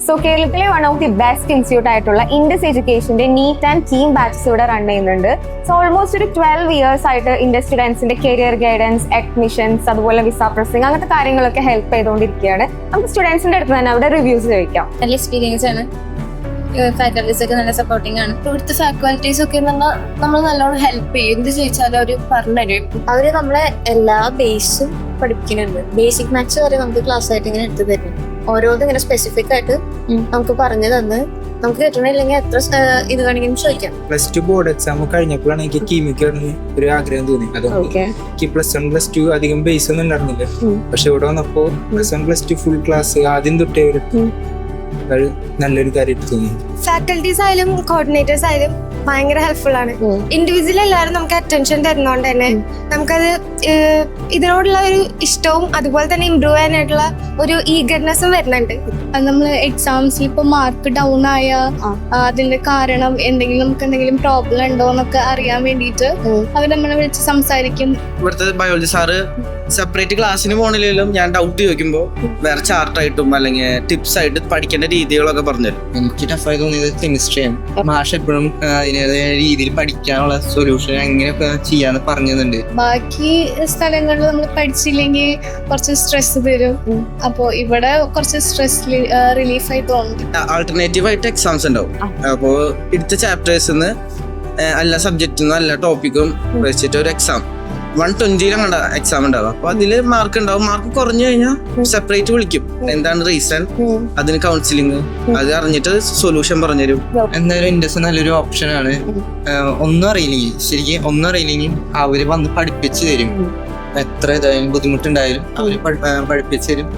So കേരളത്തിലെ one of the best institute ആയിട്ടുള്ള Indus എഡ്യൂക്കേഷന്റെ നീറ്റ് ആൻഡ് ടീം ബാച്ചസ് ഇവിടെ റൺ ചെയ്യുന്നുണ്ട്. സോ ഓൾമോസ്റ്റ് ഒരു 12 years ആയിട്ട് ഇൻഡസ് സ്റ്റുഡൻസിന്റെ കരിയർ ഗൈഡൻസ്, അഡ്മിഷൻസ്, അതുപോലെ വിസ പ്രോസസിംഗ് അങ്ങനത്തെ കാര്യങ്ങളൊക്കെ ഹെൽപ്പ് ചെയ്തുകൊണ്ടിരിക്കുകയാണ്. നമുക്ക് സ്റ്റുഡൻസിന്റെ അടുത്ത് തന്നെ അവിടെ റിവ്യൂസ് ചോദിക്കാം. നല്ല എക്സ്പീരിയൻസ് ആണ്. ഫാക്കൽറ്റീസ് ഒക്കെ നല്ല സപ്പോർട്ടിംഗ് ആണ്. ഇവിടുത്തെ ഫാക്കൽറ്റീസ് ഒക്കെ നമ്മൾ നല്ലോണം ഹെൽപ്പ് ചെയ്യും. എന്ത് ചോദിച്ചാലും അവർ പറഞ്ഞുതരും. അവര് നമ്മളെ എല്ലാ ബേസും പഠിപ്പിക്കുന്നുണ്ട്. ബേസിക് മാത്സ് വരെ നമുക്ക് ക്ലാസ് ആയിട്ട് ഇങ്ങനെ എടുത്തു തരും. ഓരോന്നും ഇങ്ങനെ സ്പെസിഫിക് ആയിട്ട് നമുക്ക് പറഞ്ഞു തന്ന് നമുക്ക് കിട്ടണില്ലെങ്കിൽ എത്ര ഇത് വേണമെങ്കിലും ചോദിക്കാം. +2 ബോർഡ് എക്സാം കഴിഞ്ഞപ്പോഴാണ് എനിക്ക് കീമിക്ക് ഒരു ആഗ്രഹം തോന്നി. അതുകൊണ്ട് എനിക്ക് +1 +2 അധികം ബേസ് ഒന്നും ഉണ്ടായിരുന്നില്ല. പക്ഷെ ഇവിടെ വന്നപ്പോ +1 +2 ഫുൾ ക്ലാസ് ആദ്യം തൊട്ടേ അത് നല്ലൊരു കാര്യമായിട്ട് തോന്നി. ഫാക്കൽറ്റീസ് ആയാലും കോർഡിനേറ്റേഴ്സ് ആയാലും ഭയങ്കര ഹെൽപ്ഫുൾ ആണ്. ഇൻഡിവിജ്വൽ എല്ലാവരും നമുക്ക് അറ്റൻഷൻ തരുന്നോണ്ട് തന്നെ നമുക്കത് ഇതിനോടുള്ള ഒരു ഇഷ്ടവും അതുപോലെ തന്നെ ഇമ്പ്രൂവ് ചെയ്യാനായിട്ടുള്ള ഒരു ഈഗർനെസ്സും വരുന്നുണ്ട്. നമ്മൾ എക്സാംസിൽ ഇപ്പൊ മാർക്ക് ഡൗൺ ആയ അതിന്റെ കാരണം നമുക്ക് എന്തെങ്കിലും പ്രോബ്ലം ഉണ്ടോ എന്നൊക്കെ അറിയാൻ വേണ്ടിയിട്ട് അവർ നമ്മളെ വിളിച്ച് സംസാരിക്കും. ഇവിടുത്തെ ബയോളജി സാറ് സെപ്പറേറ്റ് ക്ലാസ്സിന് പോകണില്ലെങ്കിലും ഞാൻ ഡൗട്ട് ചോദിക്കുമ്പോൾ വേറെ ചാർട്ടായിട്ടും അല്ലെങ്കിൽ ടിപ്സ് ആയിട്ട് പഠിക്കേണ്ട രീതികളൊക്കെ പറഞ്ഞുതരും. എനിക്ക് ടഫായി തോന്നിയത് കെമിസ്ട്രിയാണ്. മാഷ് എപ്പോഴും അതിനേതായ രീതിയിൽ പഠിക്കാനുള്ള സൊല്യൂഷൻ എങ്ങനെയൊക്കെ ചെയ്യാന്ന് പറഞ്ഞതുണ്ട്. ബാക്കി സ്ഥലങ്ങളിൽ നമ്മൾ പഠിച്ചില്ലെങ്കിൽ കുറച്ച് സ്ട്രെസ് തരും. അപ്പോൾ ഇവിടെ കുറച്ച് സ്ട്രെസ് റിലീഫായി തോന്നും. ആൾട്ടർനേറ്റീവ് ആയിട്ട് എക്സാംസ് ഉണ്ടാവും. അപ്പോൾ എടുത്ത ചാപ്റ്റേഴ്സിന്ന് എല്ലാ സബ്ജക്റ്റിന്നും എല്ലാ ടോപ്പിക്കും വെച്ചിട്ട് ഒരു എക്സാം 120 എക്സാം ഉണ്ടാവും. അപ്പൊ അതില് മാർക്ക് ഉണ്ടാവും. മാർക്ക് കുറഞ്ഞു കഴിഞ്ഞാൽ സെപ്പറേറ്റ് വിളിക്കും. എന്താണ് റീസൺ, അതിന് കൗൺസിലിംഗ്, അത് അറിഞ്ഞിട്ട് സൊല്യൂഷൻ പറഞ്ഞുതരും. എന്തായാലും ഇൻഡസ് നല്ലൊരു ഓപ്ഷനാണ്. ഒന്നും അറിയില്ലെങ്കിൽ അവര് വന്ന് പഠിപ്പിച്ചു തരും. എത്ര ഇതായാലും ബുദ്ധിമുട്ടുണ്ടായാലും അവര് പഠിപ്പിച്ചു തരും.